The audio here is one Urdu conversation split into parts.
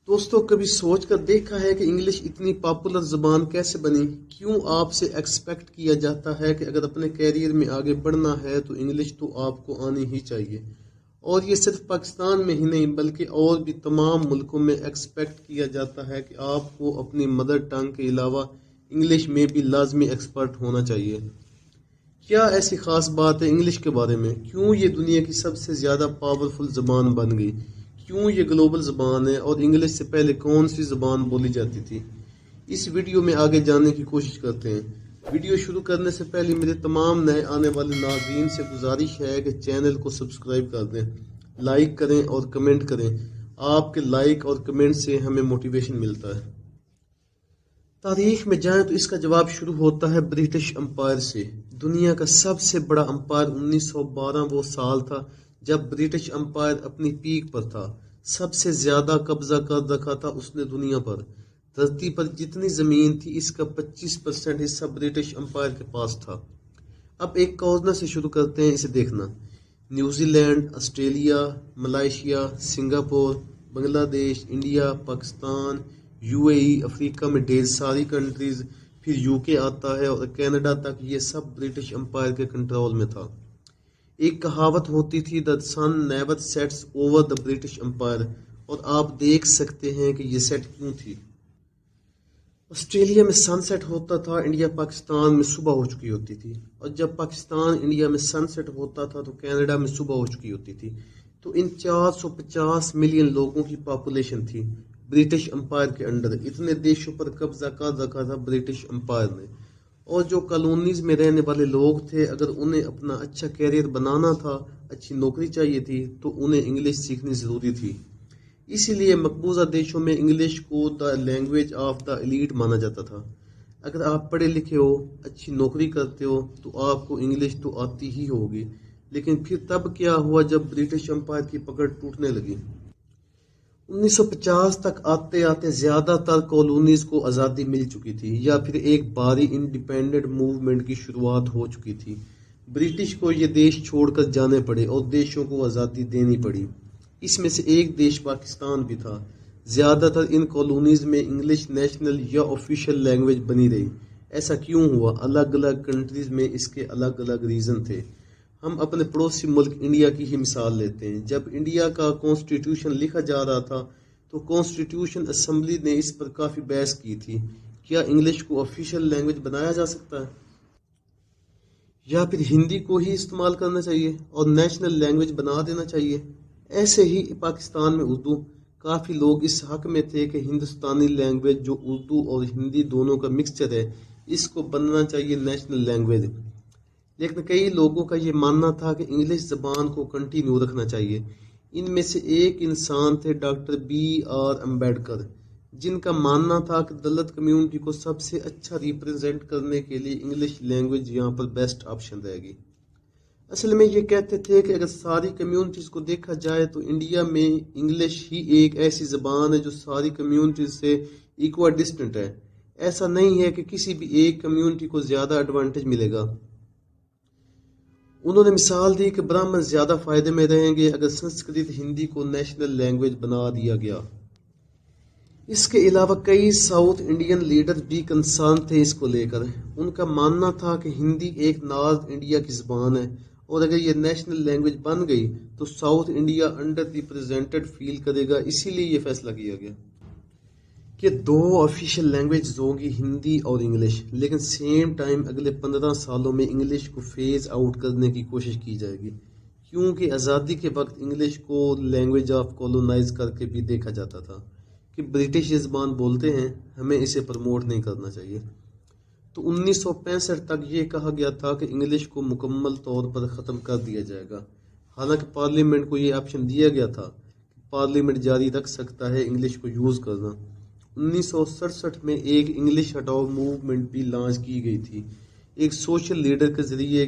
دوستوں کبھی سوچ کر دیکھا ہے کہ انگلش اتنی پاپولر زبان کیسے بنی؟ کیوں آپ سے ایکسپیکٹ کیا جاتا ہے کہ اگر اپنے کیریئر میں آگے بڑھنا ہے تو انگلش تو آپ کو آنی ہی چاہیے؟ اور یہ صرف پاکستان میں ہی نہیں بلکہ اور بھی تمام ملکوں میں ایکسپیکٹ کیا جاتا ہے کہ آپ کو اپنی مدر ٹنگ کے علاوہ انگلش میں بھی لازمی ایکسپرٹ ہونا چاہیے۔ کیا ایسی خاص بات ہے انگلش کے بارے میں؟ کیوں یہ دنیا کی سب سے زیادہ پاورفل زبان بن گئی؟ کیوں یہ گلوبل زبان ہے اور انگلش سے پہلے کون سی زبان بولی جاتی تھی؟ اس ویڈیو میں آگے جاننے کی کوشش کرتے ہیں۔ ویڈیو شروع کرنے سے پہلے میرے تمام نئے آنے والے ناظرین سے گزارش ہے کہ چینل کو سبسکرائب کر دیں، لائک کریں اور کمنٹ کریں۔ آپ کے لائک اور کمنٹ سے ہمیں موٹیویشن ملتا ہے۔ تاریخ میں جائیں تو اس کا جواب شروع ہوتا ہے برٹش امپائر سے۔ دنیا کا سب سے بڑا امپائر 1912 وہ سال تھا جب برٹش امپائر اپنی پیک پر تھا۔ سب سے زیادہ قبضہ کر رکھا تھا اس نے دنیا پر۔ دھرتی پر جتنی زمین تھی اس کا 25% حصہ برٹش امپائر کے پاس تھا۔ اب ایک کارنر سے شروع کرتے ہیں اسے دیکھنا۔ New Zealand, Australia, Malaysia, Singapore, Bangladesh, India, Pakistan, UAE، افریقہ میں ڈھیر ساری کنٹریز، پھر UK آتا ہے اور کینیڈا تک، یہ سب برٹش امپائر کے کنٹرول میں تھا۔ ایک کہاوت ہوتی تھی "The sun never sets over the British Empire"، اور آپ دیکھ سکتے ہیں کہ یہ سیٹ کیوں تھی۔ آسٹریلیا میں سن سیٹ ہوتا تھا، انڈیا پاکستان میں صبح ہو چکی ہوتی تھی، اور جب پاکستان انڈیا میں سن سیٹ ہوتا تھا تو کینیڈا میں صبح ہو چکی ہوتی تھی۔ تو ان 450 ملین لوگوں کی پاپولیشن تھی برٹش امپائر کے انڈر۔ اتنے دیشوں پر قبضہ کر رکھا تھا برٹش امپائر نے، اور جو کالونیز میں رہنے والے لوگ تھے اگر انہیں اپنا اچھا کیریئر بنانا تھا، اچھی نوکری چاہیے تھی، تو انہیں انگلش سیکھنی ضروری تھی۔ اسی لیے مقبوضہ دیشوں میں انگلش کو the language of the elite مانا جاتا تھا۔ اگر آپ پڑھے لکھے ہو، اچھی نوکری کرتے ہو تو آپ کو انگلش تو آتی ہی ہوگی۔ لیکن پھر تب کیا ہوا جب برٹش امپائر کی پکڑ ٹوٹنے لگی؟ 1950 تک آتے آتے زیادہ تر کالونیز کو آزادی مل چکی تھی، یا پھر ایک باری انڈیپینڈنٹ موومنٹ کی شروعات ہو چکی تھی۔ برٹش کو یہ دیش چھوڑ کر جانے پڑے اور دیشوں کو آزادی دینی پڑی۔ اس میں سے ایک دیش پاکستان بھی تھا۔ زیادہ تر ان کالونیز میں انگلش نیشنل یا آفیشیل لینگویج بنی رہی۔ ایسا کیوں ہوا؟ الگ الگ کنٹریز میں اس کے الگ الگ ریزن تھے۔ ہم اپنے پڑوسی ملک انڈیا کی ہی مثال لیتے ہیں۔ جب انڈیا کا کانسٹیٹیوشن لکھا جا رہا تھا تو کانسٹیٹیوشن اسمبلی نے اس پر کافی بحث کی تھی، کیا انگلش کو آفیشیل لینگویج بنایا جا سکتا ہے یا پھر ہندی کو ہی استعمال کرنا چاہیے اور نیشنل لینگویج بنا دینا چاہیے؟ ایسے ہی پاکستان میں اردو، کافی لوگ اس حق میں تھے کہ ہندوستانی لینگویج جو اردو اور ہندی دونوں کا مکسچر ہے، اس کو بننا چاہیے نیشنل لینگویج۔ لیکن کئی لوگوں کا یہ ماننا تھا کہ انگلش زبان کو کنٹینیو رکھنا چاہیے۔ ان میں سے ایک انسان تھے ڈاکٹر BR امبیڈکر، جن کا ماننا تھا کہ دلت کمیونٹی کو سب سے اچھا ریپرزینٹ کرنے کے لیے انگلش لینگویج یہاں پر بیسٹ آپشن رہے گی۔ اصل میں یہ کہتے تھے کہ اگر ساری کمیونٹیز کو دیکھا جائے تو انڈیا میں انگلش ہی ایک ایسی زبان ہے جو ساری کمیونٹیز سے ایکوا ڈسٹنٹ ہے۔ ایسا نہیں ہے کہ کسی بھی ایک کمیونٹی کو زیادہ ایڈوانٹیج ملے گا۔ انہوں نے مثال دی کہ برہمن زیادہ فائدے میں رہیں گے اگر سنسکرت ہندی کو نیشنل لینگویج بنا دیا گیا۔ اس کے علاوہ کئی ساؤتھ انڈین لیڈر بھی کنسرن تھے اس کو لے کر۔ ان کا ماننا تھا کہ ہندی ایک نارتھ انڈیا کی زبان ہے، اور اگر یہ نیشنل لینگویج بن گئی تو ساؤتھ انڈیا انڈر ریپرزینٹڈ فیل کرے گا۔ اسی لیے یہ فیصلہ کیا گیا کہ 2 آفیشیل لینگویجز ہوں گی، ہندی اور انگلش، لیکن سیم ٹائم اگلے 15 سالوں میں انگلش کو فیز آؤٹ کرنے کی کوشش کی جائے گی، کیونکہ آزادی کے وقت انگلش کو لینگویج آف کولونائز کر کے بھی دیکھا جاتا تھا کہ برٹش یہ زبان بولتے ہیں، ہمیں اسے پروموٹ نہیں کرنا چاہیے۔ تو 1965 تک یہ کہا گیا تھا کہ انگلش کو مکمل طور پر ختم کر دیا جائے گا۔ حالانکہ پارلیمنٹ کو یہ آپشن دیا گیا تھا کہ پارلیمنٹ جاری رکھ سکتا ہے انگلش کو یوز کرنا۔ 1967 میں ایک انگلش ہٹاؤ موومنٹ بھی لانچ کی گئی تھی، ایک سوشل لیڈر کے ذریعے،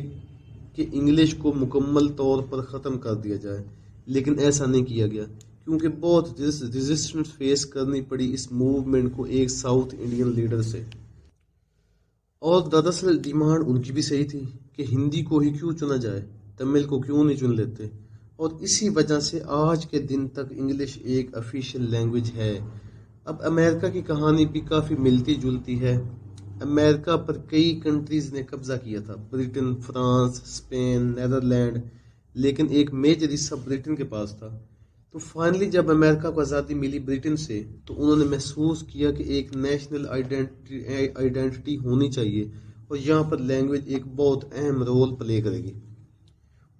کہ انگلش کو مکمل طور پر ختم کر دیا جائے، لیکن ایسا نہیں کیا گیا کیونکہ بہت ریزسٹنس فیس کرنی پڑی اس موومنٹ کو ایک ساؤتھ انڈین لیڈر سے۔ اور دراصل ڈیمانڈ ان کی بھی صحیح تھی کہ ہندی کو ہی کیوں چنا جائے، تمل کو کیوں نہیں چن لیتے، اور اسی وجہ سے آج کے دن تک انگلش ایک آفیشیل لینگویج ہے۔ اب امریکہ کی کہانی بھی کافی ملتی جلتی ہے۔ امریکہ پر کئی کنٹریز نے قبضہ کیا تھا، برٹن، فرانس، اسپین، نیدرلینڈ، لیکن ایک میجر حصہ برٹن کے پاس تھا۔ تو فائنلی جب امریکہ کو آزادی ملی برٹن سے، تو انہوں نے محسوس کیا کہ ایک نیشنل آئیڈینٹی ہونی چاہیے، اور یہاں پر لینگویج ایک بہت اہم رول پلے کرے گی۔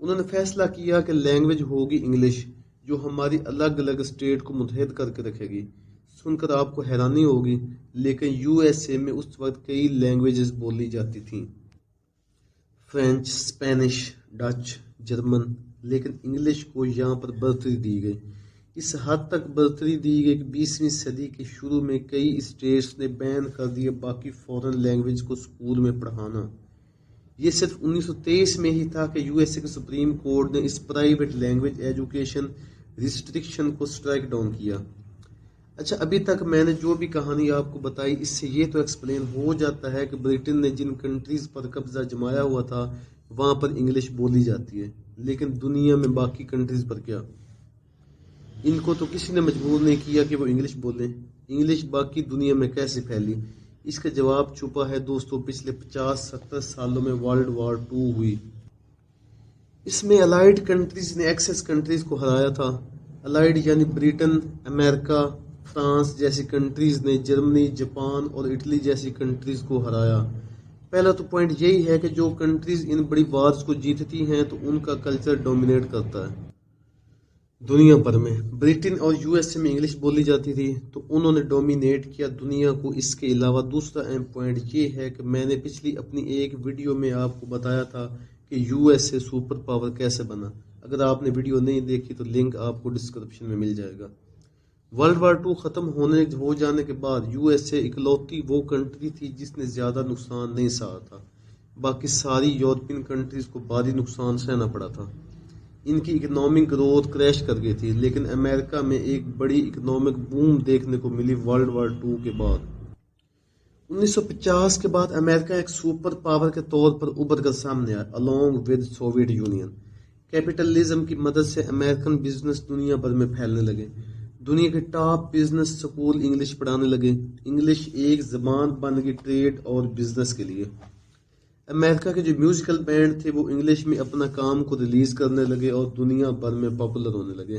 انہوں نے فیصلہ کیا کہ لینگویج ہوگی انگلش، جو ہماری الگ الگ اسٹیٹ کو متحد کر کے رکھے گی۔ سن کر آپ کو حیرانی ہوگی، لیکن یو ایس اے میں اس وقت کئی لینگویجز بولی جاتی تھیں، فرینچ، اسپینش، ڈچ، جرمن، لیکن انگلش کو یہاں پر برتری دی گئی۔ اس حد تک برتری دی گئی کہ 20ویں صدی کے شروع میں کئی اسٹیٹس نے بین کر دیا باقی فورن لینگویج کو اسکول میں پڑھانا۔ یہ صرف 1923 میں ہی تھا کہ یو ایس اے کے سپریم کورٹ نے اس پرائیویٹ لینگویج ایجوکیشن ریسٹرکشن کو سٹرائک ڈاؤن کیا۔ اچھا، ابھی تک میں نے جو بھی کہانی آپ کو بتائی، اس سے یہ تو ایکسپلین ہو جاتا ہے کہ برٹن نے جن کنٹریز پر قبضہ جمایا ہوا تھا وہاں پر انگلش بولی جاتی ہے، لیکن دنیا میں باقی کنٹریز پر کیا؟ ان کو تو کسی نے مجبور نہیں کیا کہ وہ انگلش بولیں۔ انگلش باقی دنیا میں کیسے پھیلی؟ اس کا جواب چھپا ہے دوستو پچھلے 50-70 سالوں میں ورلڈ وار 2 ہوئی۔ اس میں الائیڈ کنٹریز نے ایکسس کنٹریز کو ہرایا تھا۔ الائیڈ یعنی برٹن، امریکہ، فرانس جیسی کنٹریز نے جرمنی، جاپان اور اٹلی جیسی کنٹریز کو ہرایا۔ پہلا تو پوائنٹ یہی ہے کہ جو کنٹریز ان بڑی وارز کو جیتتی ہیں تو ان کا کلچر ڈومینیٹ کرتا ہے دنیا بھر میں۔ برٹن اور یو ایس اے میں انگلش بولی جاتی تھی تو انہوں نے ڈومینیٹ کیا دنیا کو۔ اس کے علاوہ دوسرا اہم پوائنٹ یہ ہے کہ میں نے پچھلی اپنی ایک ویڈیو میں آپ کو بتایا تھا کہ U S a super power کیسے بنا۔ اگر آپ نے ویڈیو نہیں دیکھی تو لنک آپ کو ڈسکرپشن میں مل جائے گا۔ ورلڈ وار 2 ختم ہو جانے کے بعد یو ایس اے اکلوتی وہ کنٹری تھی جس نے زیادہ نقصان نہیں سہا تھا۔ باقی ساری یورپین کنٹریز کو بھاری نقصان سہنا پڑا تھا۔ ان کی اکنامک گروتھ کریش کر گئی تھی، لیکن امریکہ میں ایک بڑی اکنامک بوم دیکھنے کو ملی ورلڈ وار 2 کے بعد۔ 1950 کے بعد امریکہ ایک سپر پاور کے طور پر ابھر کر سامنے آیا، along with Soviet union. Capitalism کی مدد سے امریکن بزنس دنیا بھر میں پھیلنے لگے۔ دنیا کے ٹاپ بزنس سکول انگلش پڑھانے لگے۔ انگلش ایک زبان بن گئی ٹریڈ اور بزنس کے لیے۔ امریکہ کے جو میوزیکل بینڈ تھے وہ انگلش میں اپنا کام کو ریلیز کرنے لگے اور دنیا بھر میں پاپولر ہونے لگے۔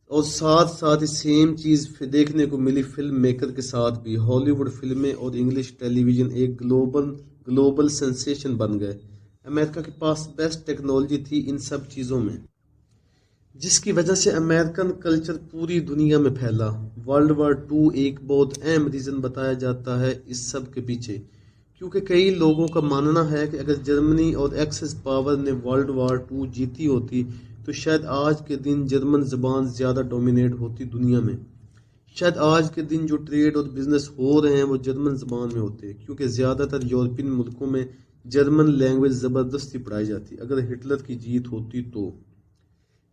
اور ساتھ ساتھ سیم چیز دیکھنے کو ملی فلم میکر کے ساتھ بھی۔ ہالی ووڈ فلمیں اور انگلش ٹیلی ویژن ایک گلوبل سینسیشن بن گئے۔ امریکہ کے پاس بیسٹ ٹیکنالوجی تھی ان سب چیزوں میں، جس کی وجہ سے امریکن کلچر پوری دنیا میں پھیلا۔ ورلڈ وار 2 ایک بہت اہم ریزن بتایا جاتا ہے اس سب کے پیچھے، کیونکہ کئی لوگوں کا ماننا ہے کہ اگر جرمنی اور ایکسس پاور نے ورلڈ وار 2 جیتی ہوتی تو شاید آج کے دن جرمن زبان زیادہ ڈومینیٹ ہوتی دنیا میں۔ شاید آج کے دن جو ٹریڈ اور بزنس ہو رہے ہیں وہ جرمن زبان میں ہوتے، کیونکہ زیادہ تر یورپین ملکوں میں جرمن لینگویج زبردستی پڑھائی جاتی اگر ہٹلر کی جیت ہوتی تو۔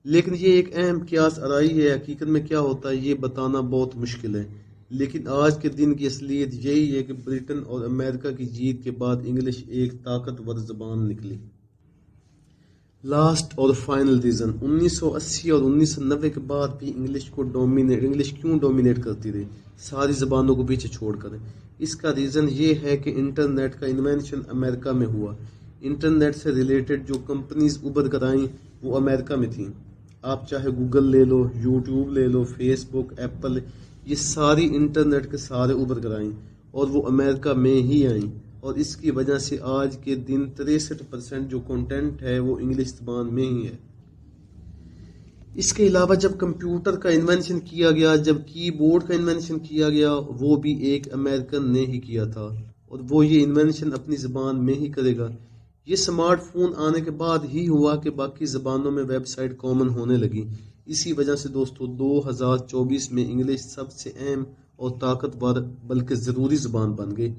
لیکن یہ ایک اہم قیاس آرائی ہے، حقیقت میں کیا ہوتا ہے یہ بتانا بہت مشکل ہے، لیکن آج کے دن کی اصلیت یہی ہے کہ برٹن اور امریکہ کی جیت کے بعد انگلش ایک طاقتور زبان نکلی۔ لاسٹ اور فائنل ریزن، 1980 اور 1990 کے بعد بھی انگلش کیوں ڈومینیٹ کرتی رہی ساری زبانوں کو پیچھے چھوڑ کر؟ اس کا ریزن یہ ہے کہ انٹرنیٹ کا انوینشن امریکہ میں ہوا۔ انٹرنیٹ سے ریلیٹڈ جو کمپنیز ابھر کر آئیں وہ امریکہ میں تھیں۔ آپ چاہے گوگل لے لو، یوٹیوب لے لو، فیس بک، ایپل، یہ ساری انٹرنیٹ کے سارے ابھر کر آئیں اور وہ امریکہ میں ہی آئیں، اور اس کی وجہ سے آج کے دن 63% جو کنٹینٹ ہے وہ انگلش زبان میں ہی ہے۔ اس کے علاوہ جب کمپیوٹر کا انوینشن کیا گیا، جب کی بورڈ کا انوینشن کیا گیا، وہ بھی ایک امریکن نے ہی کیا تھا، اور وہ یہ انوینشن اپنی زبان میں ہی کرے گا۔ یہ سمارٹ فون آنے کے بعد ہی ہوا کہ باقی زبانوں میں ویب سائٹ کامن ہونے لگی۔ اسی وجہ سے دوستو 2024 میں انگلش سب سے اہم اور طاقتور بلکہ ضروری زبان بن گئی۔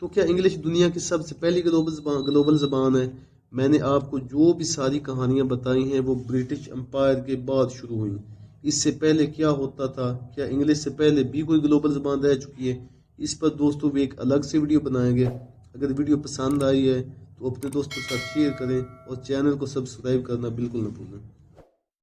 تو کیا انگلش دنیا کی سب سے پہلی گلوبل زبان ہے؟ میں نے آپ کو جو بھی ساری کہانیاں بتائی ہیں وہ برٹش امپائر کے بعد شروع ہوئیں۔ اس سے پہلے کیا ہوتا تھا؟ کیا انگلش سے پہلے بھی کوئی گلوبل زبان رہ چکی ہے؟ اس پر دوستو بھی ایک الگ سے ویڈیو بنائیں گے۔ اگر ویڈیو پسند آئی ہے تو اپنے دوستوں کے ساتھ شیئر کریں اور چینل کو سبسکرائب کرنا بالکل نہ بھولیں۔